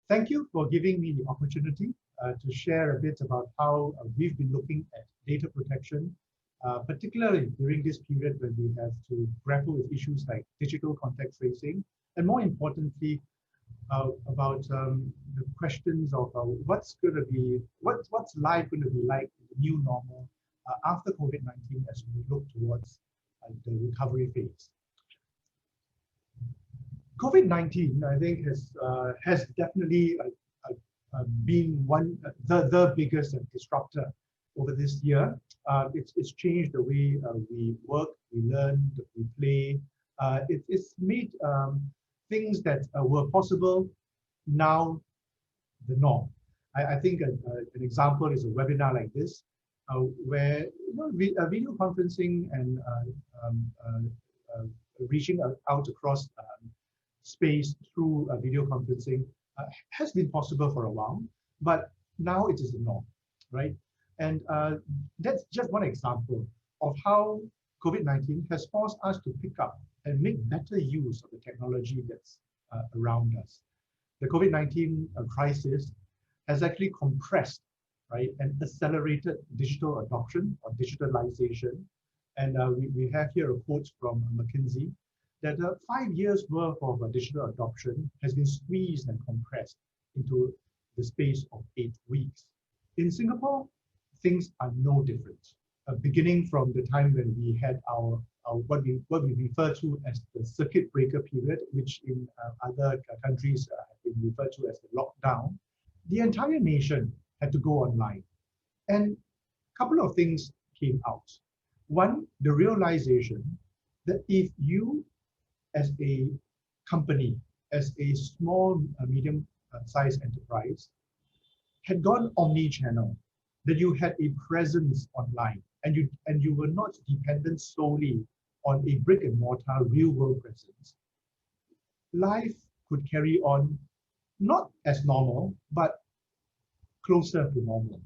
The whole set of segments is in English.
Thank you for giving me the opportunity to share a bit about how we've been looking at data protection, particularly during this period when we have to grapple with issues like digital contact tracing, and more importantly, about the questions of what's going to be, what's life going to be like in the new normal after COVID-19 as we look towards the recovery phase. COVID-19, I think, has definitely been the biggest disruptor over this year. It's changed the way we work, we learn, we play. It's made things that were possible now the norm. I think an example is a webinar like this, where video conferencing and reaching out across space through video conferencing has been possible for a while, but now it is the norm, right? And that's just one example of how COVID-19 has forced us to pick up and make better use of the technology that's around us. The COVID-19 crisis has actually compressed, right, and accelerated digital adoption or digitalization. And we have here a quote from McKinsey that 5 years worth of digital adoption has been squeezed and compressed into the space of 8 weeks. In Singapore, things are no different. Beginning from the time when we had our what we refer to as the circuit breaker period, which in other countries have been referred to as the lockdown, the entire nation had to go online. And a couple of things came out. One, the realization that if you as a company, as a small, medium-sized enterprise, had gone omni-channel, that you had a presence online, and you were not dependent solely on a brick-and-mortar real-world presence, life could carry on not as normal, but closer to normal.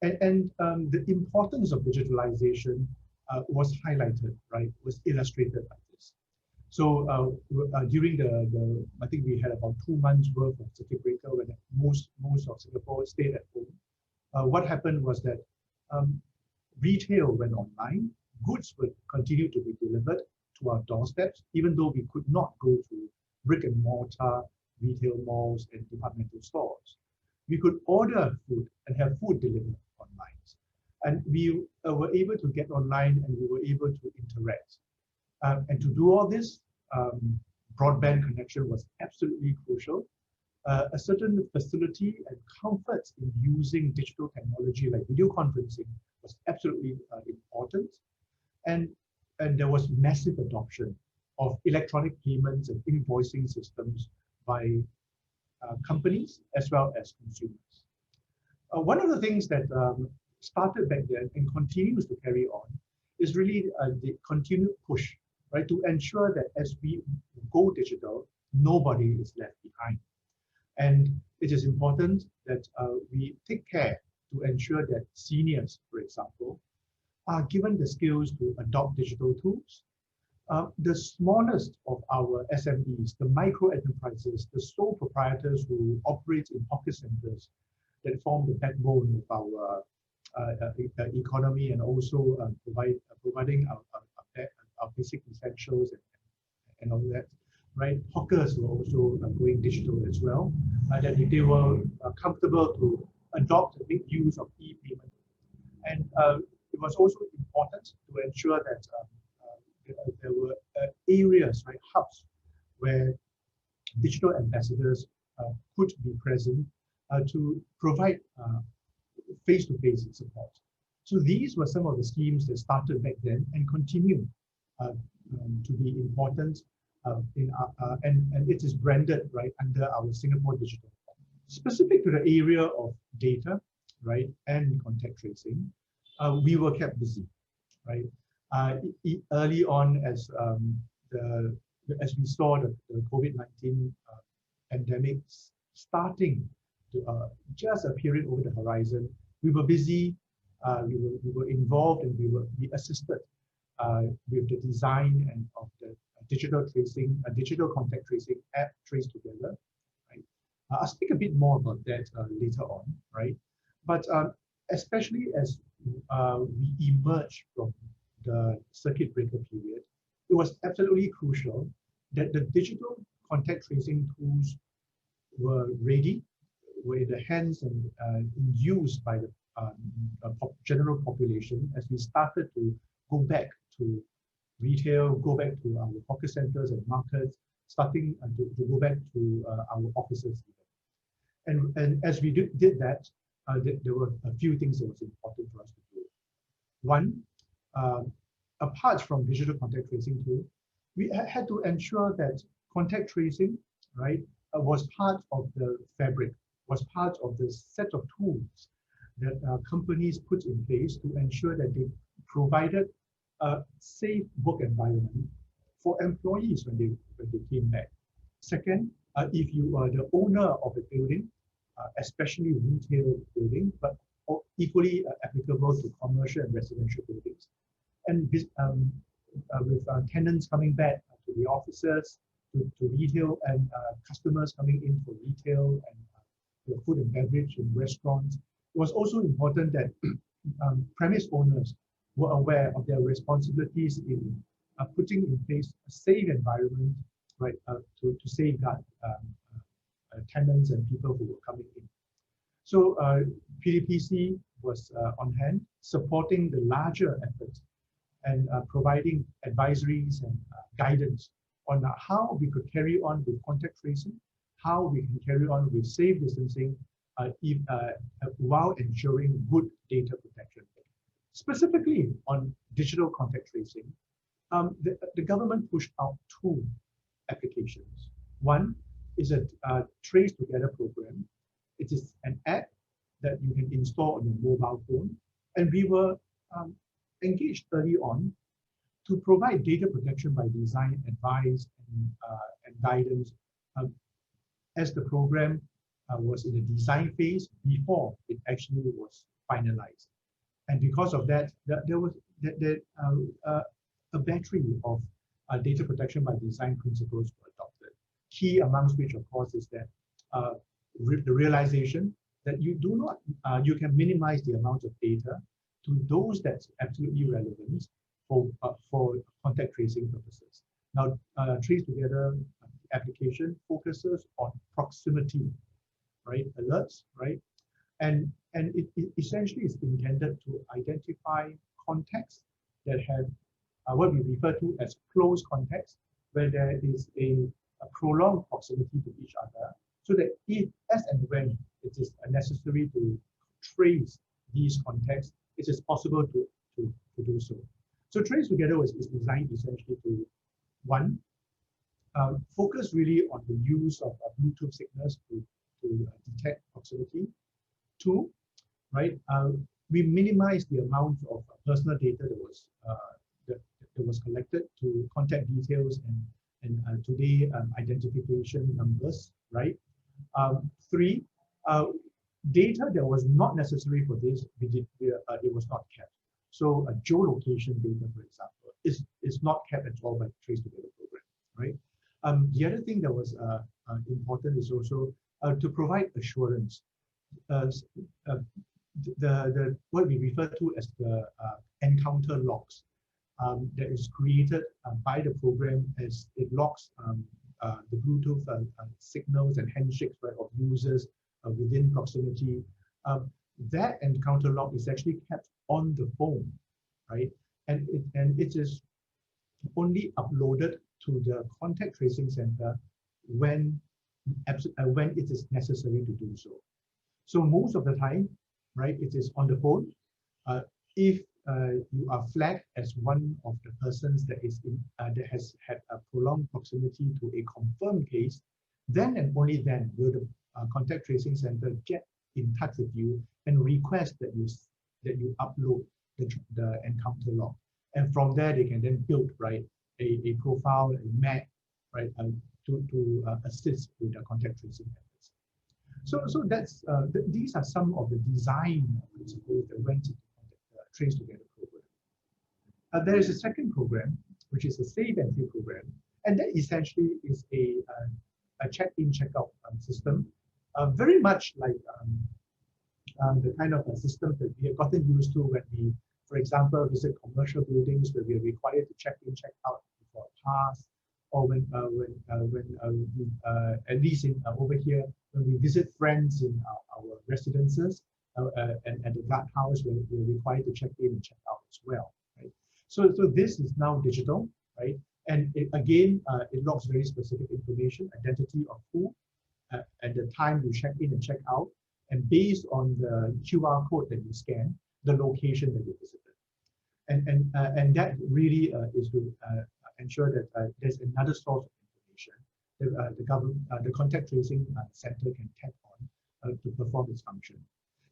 And the importance of digitalization was highlighted, right? Was illustrated by this. So during I think we had about 2 months worth of circuit breaker when most of Singapore stayed at home. What happened was that retail went online, goods would continue to be delivered to our doorsteps, even though we could not go to brick and mortar retail malls and departmental stores. We could order food and have food delivered online. And we were able to get online and we were able to interact. And to do all this, broadband connection was absolutely crucial. A certain facility and comfort in using digital technology like video conferencing was absolutely important. And there was massive adoption of electronic payments and invoicing systems by companies as well as consumers. One of the things that started back then and continues to carry on is really the continued push, right, to ensure that as we go digital, nobody is left behind. And it is important that we take care to ensure that seniors, for example, are given the skills to adopt digital tools. The smallest of our SMEs, the micro enterprises, the sole proprietors who operate in hawker centers that form the backbone of our economy and also providing our basic essentials and all that, right? Hawkers were also going digital as well, that they were comfortable to adopt and make use of e-payment. And it was also important to ensure that there were areas, right, hubs, where digital ambassadors could be present to provide face-to-face support. So these were some of the schemes that started back then and continue to be important and it is branded right under our Singapore Digital. Specific to the area of data, right, and contact tracing, we were kept busy, right? Early on, as we saw the COVID-19 pandemic starting to just appearing over the horizon, we were busy. We were involved, and we assisted with the design of the digital tracing, digital contact tracing app, Trace Together, right? I'll speak a bit more about that later on, right? But especially as we emerge from the circuit breaker period, it was absolutely crucial that the digital contact tracing tools were ready, were in the hands and in use by the general population as we started to go back to retail, go back to our hawker centers and markets, starting to go back to our offices. And as we did that, there were a few things that was important for us to do. One, uh, apart from digital contact tracing tool, we had to ensure that contact tracing, right, was part of the fabric, was part of the set of tools that companies put in place to ensure that they provided a safe work environment for employees when they came back. Second, if you are the owner of a building, especially retail building, but equally applicable to commercial and residential buildings, and with tenants coming back to the offices, to retail, and customers coming in for retail and food and beverage in restaurants. It was also important that premise owners were aware of their responsibilities in putting in place a safe environment, right, to safeguard tenants and people who were coming in. So PDPC was on hand, supporting the larger efforts and providing advisories and guidance on how we could carry on with contact tracing, how we can carry on with safe distancing while ensuring good data protection. Specifically on digital contact tracing, the government pushed out two applications. One is a Trace Together program. It is an app that you can install on your mobile phone. And we were engaged early on to provide data protection by design advice and guidance as the program was in the design phase before it actually was finalized. And because of that, there was a battery of data protection by design principles were adopted. Key amongst which, of course, is that the realization that you do not, you can minimize the amount of data to those that's absolutely relevant for contact tracing purposes. Now, Trace Together application focuses on proximity, right? Alerts, right? And it essentially is intended to identify contacts that have what we refer to as close contacts, where there is a prolonged proximity to each other, so that if, as and when it is necessary to trace these contacts, it is possible to do so. So Trace Together is designed essentially to, one, focus really on the use of Bluetooth signals to detect proximity. Two, right, we minimize the amount of personal data that was collected to contact details and today identification numbers, right? Three, data that was not necessary for this, it was not kept. So geolocation data, for example, is not kept at all by the Trace Together program, right? The other thing that was important is also to provide assurance. What we refer to as the encounter logs that is created by the program as it logs the Bluetooth signals and handshakes, right, of users within proximity. That encounter log is actually kept on the phone, right? And it is only uploaded to the contact tracing center when it is necessary to do so. So most of the time, right, it is on the phone. If you are flagged as one of the persons that that has had a prolonged proximity to a confirmed case, then and only then will the contact tracing center get in touch with you and request that you upload the encounter log. And from there, they can then build, right, a profile, a map, right, to assist with the contact tracing efforts. So that's these are some of the design principles that went into the Trace Together program. There is a second program, which is a safe entry program, and that essentially is a check-in, check-out system very much like the kind of systems that we have gotten used to when we, for example, visit commercial buildings where we are required to check in, check out before a pass, or when at least over here, when we visit friends in our residences and at the guardhouse, where we're required to check in and check out as well, right? So this is now digital, right? And again, it logs very specific information, identity of who, at the time you check in and check out, and based on the QR code that you scan, the location that you visited. And that really is to ensure that there's another source of information that the government, the contact tracing center can tap on to perform its function.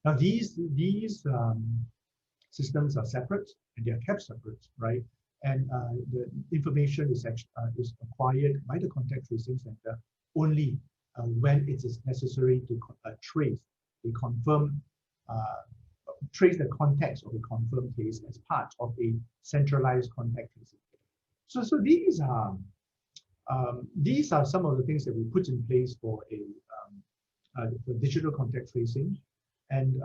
Now these systems are separate and they are kept separate, right? And the information is acquired by the contact tracing center only when it is necessary to trace trace the context of a confirmed case as part of a centralized contact tracing. So these are some of the things that we put in place for for digital contact tracing, and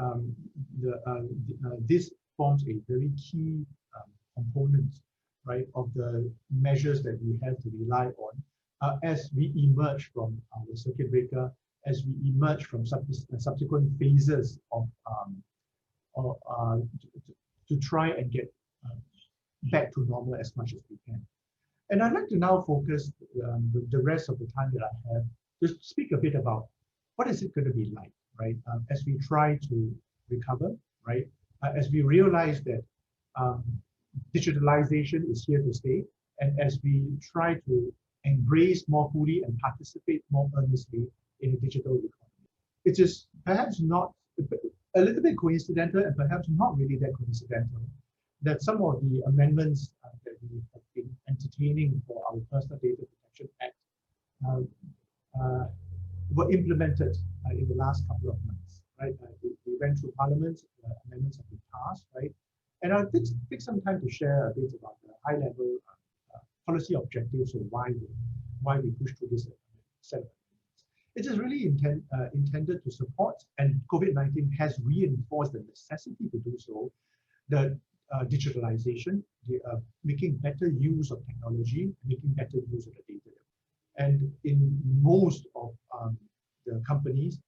this forms a very key component, right, of the measures that we have to rely on as we emerge from our circuit breaker, as we emerge from subsequent phases of to try and get back to normal as much as we can. And I'd like to now focus the rest of the time that I have to speak a bit about what is it going to be like, right, as we try to recover, right, as we realize that digitalization is here to stay, and as we try to embrace more fully and participate more earnestly in a digital economy. It is perhaps not a little bit coincidental, and perhaps not really that coincidental, that some of the amendments that we have been entertaining for our Personal Data Protection Act were implemented in the last couple of months, right? We went through Parliament, amendments have been passed, right? And I'll take some time to share a bit about the high-level policy objectives of why we push through this set of amendments. It is really intended to support, and COVID-19 has reinforced the necessity to do so, the digitalization, making better use of technology, making better use of the data. And in most of the companies,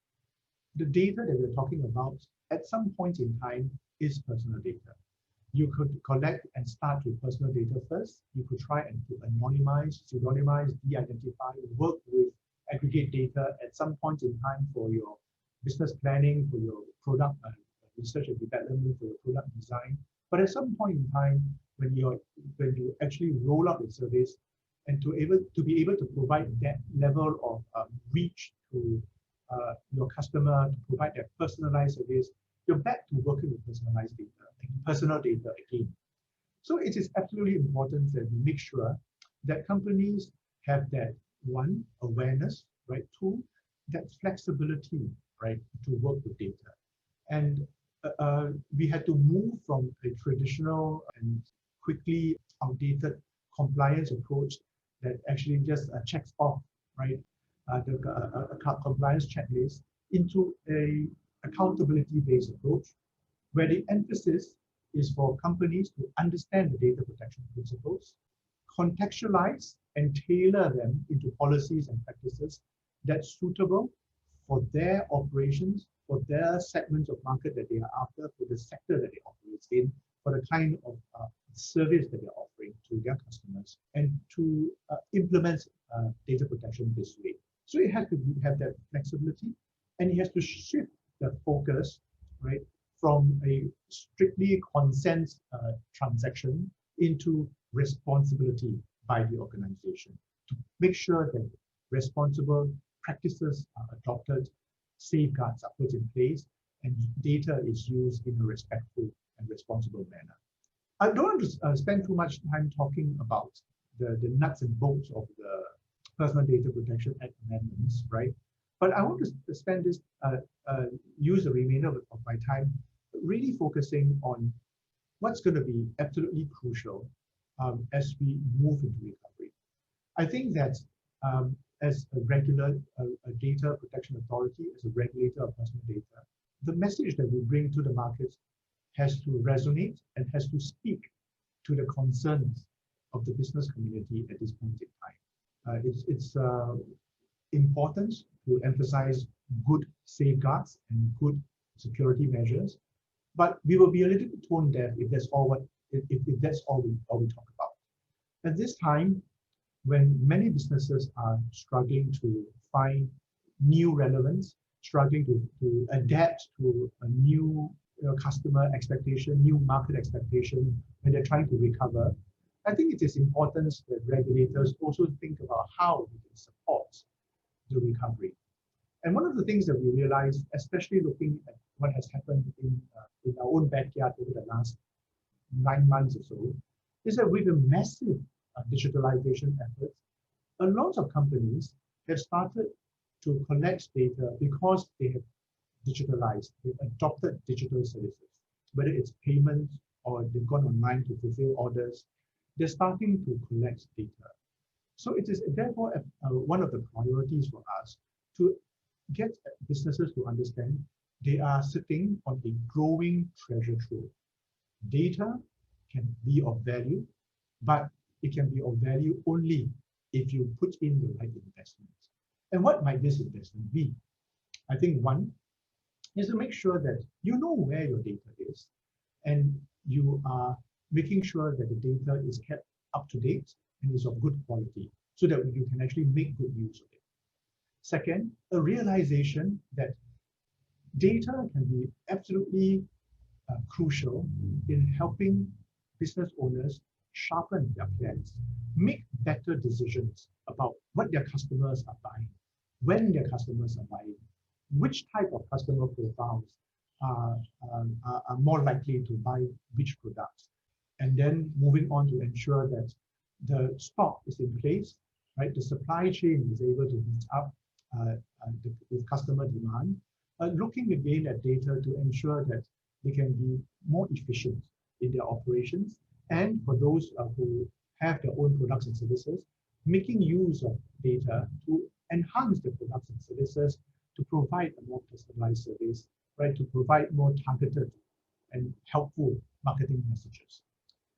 the data that we're talking about at some point in time is personal data. You could collect and start with personal data first. You could try and anonymize, pseudonymize, de-identify, work with aggregate data at some point in time for your business planning, for your product research and development, for your product design. But at some point in time, when you actually roll out the service and to be able to provide that level of reach to your customer, to provide that personalized service, you're back to working with personalized data, personal data again. So it is absolutely important that we make sure that companies have that, one, awareness, right? Two, that flexibility, right, to work with data. And we had to move from a traditional and quickly outdated compliance approach that actually just checks off, right, the compliance checklist into a accountability-based approach, where the emphasis is for companies to understand the data protection principles, contextualize and tailor them into policies and practices that's suitable for their operations, for their segments of market that they are after, for the sector that they operate in, for the kind of service that they're offering to their customers, and to implement data protection this way. So it has to have that flexibility, and it has to shift the focus, right, from a strictly consent transaction into responsibility by the organization to make sure that responsible practices are adopted, safeguards are put in place, and data is used in a respectful and responsible manner. I don't want to spend too much time talking about the nuts and bolts of the Personal Data Protection Act amendments, right? But I want to spend this, use the remainder of my time really focusing on what's going to be absolutely crucial as we move into recovery. I think that as a data protection authority, as a regulator of personal data, the message that we bring to the market has to resonate and has to speak to the concerns of the business community at this point in time. It's important to emphasize good safeguards and good security measures, but we will be a little bit tone deaf if that's all we talk about. At this time, when many businesses are struggling to find new relevance, struggling to adapt to a new customer expectation, new market expectation, when they're trying to recover, I think it is important that regulators also think about how we can support the recovery. And one of the things that we realized, especially looking at what has happened in our own backyard over the last 9 months or so, is that with a massive digitalization efforts, a lot of companies have started to collect data because they have digitalized, they've adopted digital services, whether it's payments or they've gone online to fulfill orders, they're starting to collect data. So it is therefore one of the priorities for us to get businesses to understand they are sitting on a growing treasure trove. Data can be of value, but it can be of value only if you put in the right investments. And what might this investment be? I think one is to make sure that you know where your data is and you are making sure that the data is kept up to date and is of good quality so that you can actually make good use of it. Second, a realization that data can be absolutely crucial in helping business owners sharpen their plans, make better decisions about what their customers are buying, when their customers are buying, which type of customer profiles are more likely to buy which products, and then moving on to ensure that the stock is in place, right? The supply chain is able to meet up with customer demand, looking again at data to ensure that they can be more efficient in their operations, and for those who have their own products and services, making use of data to enhance the products and services, to provide a more personalized service, right? To provide more targeted and helpful marketing messages.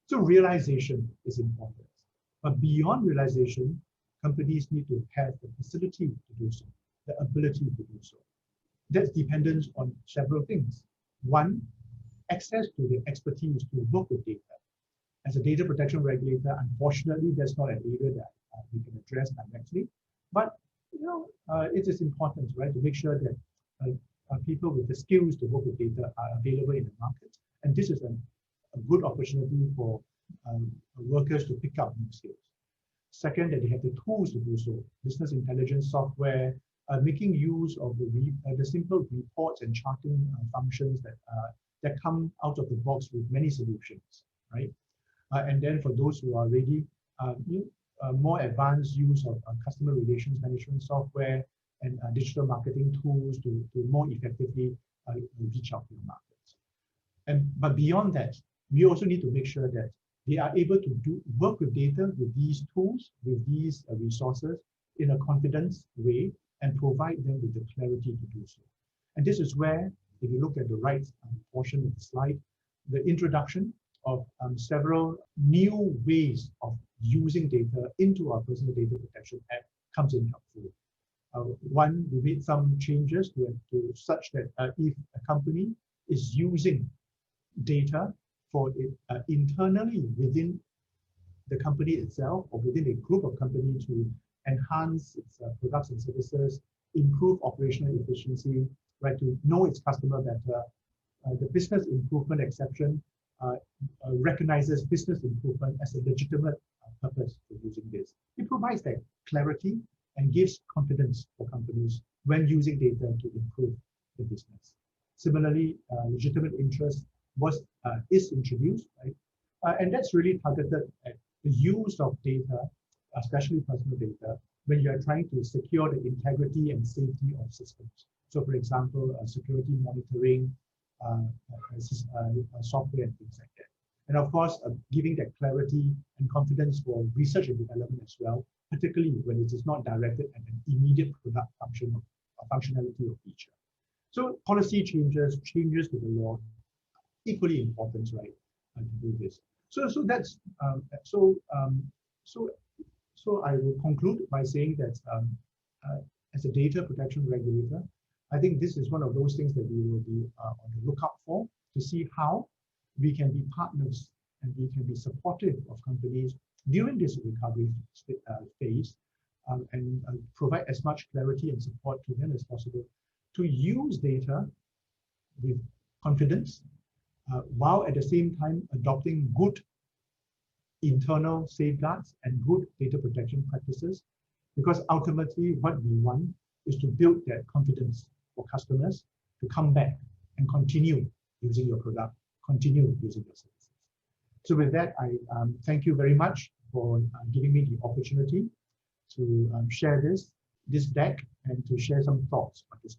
So realization is important. But beyond realization, companies need to have the facility to do so, the ability to do so. That's dependent on several things. One, access to the expertise to work with data. As a data protection regulator, unfortunately, that's not an area that we can address directly. But it is important, right, to make sure that people with the skills to work with data are available in the market. And this is a good opportunity for workers to pick up new skills. Second, that they have the tools to do so. Business intelligence software, making use of the simple reports and charting functions that come out of the box with many solutions, right? And then for those who are ready, more advanced use of customer relations management software and digital marketing tools to more effectively reach out to the markets. But beyond that, we also need to make sure that they are able to work with data, with these tools, with these resources in a confidence way and provide them with the clarity to do so. And this is where, if you look at the right portion of the slide, the introduction of several new ways of using data into our Personal Data Protection Act comes in helpful. One, we made some changes to such that if a company is using data for it internally within the company itself or within a group of companies to enhance its products and services, improve operational efficiency, right, to know its customer better, the business improvement exception recognizes business improvement as a legitimate purpose for using this. It provides that clarity and gives confidence for companies when using data to improve the business. Similarly, legitimate interest is introduced, right? And that's really targeted at the use of data, especially personal data, when you are trying to secure the integrity and safety of systems. So for example, security monitoring, software and things like that. And of course, giving that clarity and confidence for research and development as well, particularly when it is not directed at an immediate product function or functionality or feature. So policy changes to the law, equally important, right, to do this. So that's so I will conclude by saying that as a data protection regulator, I think this is one of those things that we will be on the lookout for to see how we can be partners and we can be supportive of companies during this recovery phase and provide as much clarity and support to them as possible to use data with confidence while at the same time adopting good internal safeguards and good data protection practices, because ultimately what we want is to build that confidence for customers to come back and continue using your product, continue using your services. So with that, I thank you very much for giving me the opportunity to share this deck and to share some thoughts on this.